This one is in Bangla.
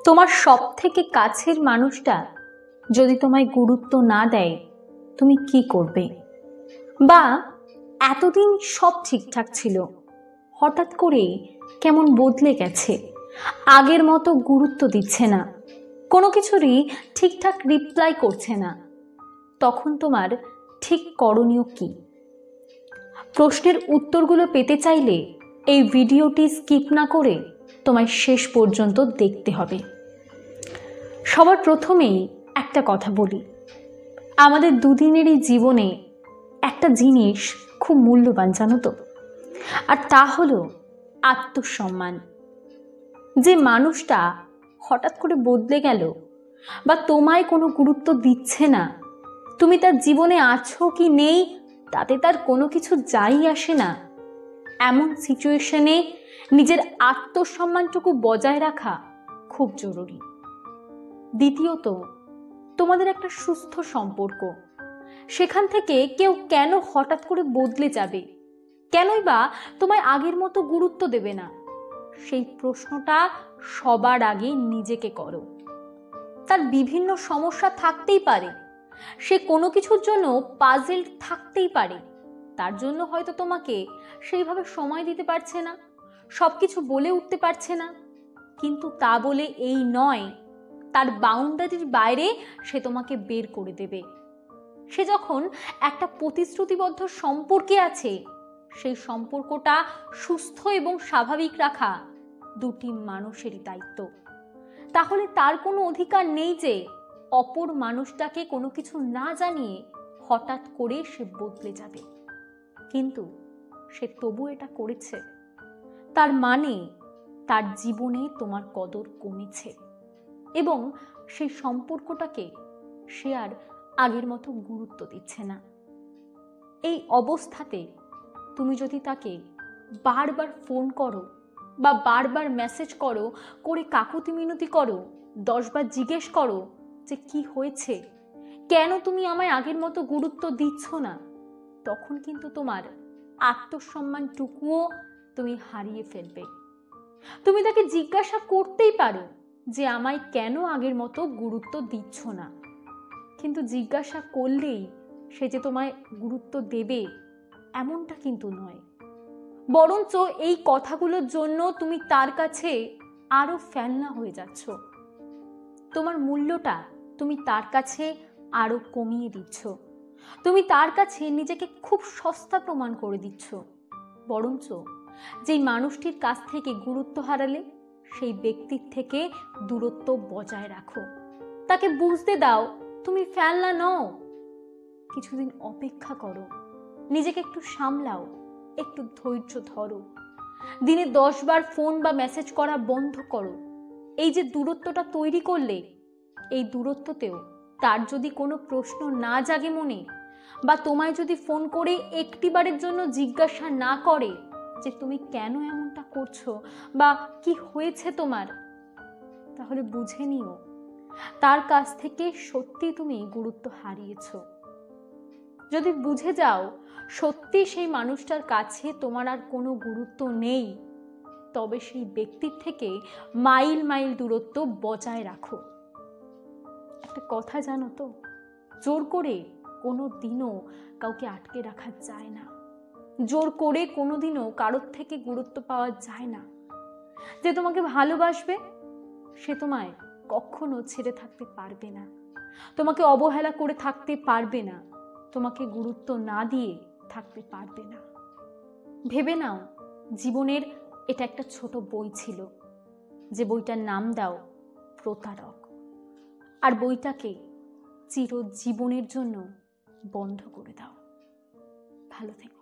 তোমার সবথেকে কাছের মানুষটা যদি তোমায় গুরুত্ব না দেয়, তুমি কি করবে? বা এতদিন সব ঠিকঠাক ছিল, হঠাৎ করে কেমন বদলে গেছে, আগের মতো গুরুত্ব দিচ্ছে না, কোনো কিছুরই ঠিকঠাক রিপ্লাই করছে না, তখন তোমার ঠিক করণীয় কি? প্রশ্নের উত্তরগুলো পেতে চাইলে এই ভিডিওটি স্কিপ না করে তোমায় শেষ পর্যন্ত দেখতে হবে। সবার প্রথমেই একটা কথা বলি, আমাদের দুদিনেরই জীবনে একটা জিনিস খুব মূল্যবান, জানো তো? আর তা হলো আত্মসম্মান। যে মানুষটা হঠাৎ করে বদলে গেল বা তোমায় কোনো গুরুত্ব দিচ্ছে না, তুমি তার জীবনে আছো কি নেই তাতে তার কোনো কিছু যাই আসে না, এমন সিচুয়েশনে নিজের আত্মসম্মানটুকু বজায় রাখা খুব জরুরি। দ্বিতীয়ত, তোমাদের একটা সুস্থ সম্পর্ক, সেখান থেকে কেউ কেন হঠাৎ করে বদলে যাবে, কেনই বা তোমায় আগের মতো গুরুত্ব দেবে না, সেই প্রশ্নটা সবার আগে নিজেকে করো। তার বিভিন্ন সমস্যা থাকতেই পারে, সে কোনো কিছুর জন্য পাজেল থাকতেই পারে, তার জন্য হয়তো তোমাকে সেইভাবে সময় দিতে পারছে না, সবকিছু বলে উঠতে পারছে না, কিন্তু তা বলে এই নয় তার বাউন্ডারির বাইরে সে তোমাকে বের করে দেবে। সে যখন একটা প্রতিশ্রুতিবদ্ধ সম্পর্কে আছে, সেই সম্পর্কটা সুস্থ এবং স্বাভাবিক রাখা দুটি মানুষেরই দায়িত্ব। তাহলে তার কোনো অধিকার নেই যে অপর মানুষটাকে কোনো কিছু না জানিয়ে হঠাৎ করে সে বদলে যাবে। কিন্তু সে তবু এটা করেছে, তার মানে তার জীবনে তোমার কদর কমেছে এবং সেই সম্পর্কটাকে সে আর আগের মতো গুরুত্ব দিচ্ছে না। এই অবস্থাতে তুমি যদি তাকে বারবার ফোন করো বা বারবার মেসেজ করো, করে কাকুতি মিনতি করো, 10 বার জিজ্ঞেস করো যে কি হয়েছে, কেন তুমি আমায় আগের মতো গুরুত্ব দিচ্ছ না, তখন কিন্তু তোমার আত্মসম্মানটুকুও তুমি হারিয়ে ফেলবে। তুমি তাকে জিজ্ঞাসা করতেই পারো যে আমায় কেন আগের মতো গুরুত্ব দিচ্ছ না, কিন্তু জিজ্ঞাসা করলেই সে যে তোমায় গুরুত্ব দেবে এমনটা কিন্তু নয়, বরঞ্চ এই কথাগুলোর জন্য তুমি তার কাছে আরো ফেলনা হয়ে যাচ্ছ। তোমার মূল্যটা তুমি তার কাছে আরো কমিয়ে দিচ্ছ, তুমি তার কাছে নিজেকে খুব সস্তা প্রমাণ করে দিচ্ছ। বরঞ্চ যেই মানুষটির কাছ থেকে গুরুত্ব হারালে সেই ব্যক্তির থেকে দূরত্ব বজায় রাখো, তাকে বুঝতে দাও তুমি ফেলনা নও। কিছুদিন অপেক্ষা করো, নিজেকে একটু সামলাও, একটু ধৈর্য ধরো, দিনে 10 বার ফোন বা মেসেজ করা বন্ধ করো। এই যে দূরত্বটা তৈরি করলে, এই দূরত্বতেও তার যদি কোনো প্রশ্ন না জাগে মনে, বা তোমায় যদি ফোন করে একটিবারের জন্য জিজ্ঞাসা না করে যে তুমি কেন এমনটা করছো বা কি হয়েছে তোমার, তাহলে বুঝে নিও তার কাছ থেকে সত্যি তুমি গুরুত্ব হারিয়েছো। যদি বুঝে যাও সত্যি সেই মানুষটার কাছে তোমার আর কোনো গুরুত্ব নেই, তবে সেই ব্যক্তির থেকে মাইল মাইল দূরত্ব বজায় রাখো। একটা কথা জানো তো, জোর করে কোনো দিনও কাউকে আটকে রাখা যায় না, জোর করে কোনোদিনও কারোর থেকে গুরুত্ব পাওয়া যায় না। যে তোমাকে ভালোবাসবে সে তোমায় কখনো ছেড়ে থাকতে পারবে না, তোমাকে অবহেলা করে থাকতে পারবে না, তোমাকে গুরুত্ব না দিয়ে থাকতে পারবে না। ভেবে নাও জীবনের এটা একটা ছোট বই ছিল, যে বইটার নাম দাও প্রতারক, আর বইটাকে চিরজীবনের জন্য বন্ধ করে দাও। ভালো থেকো।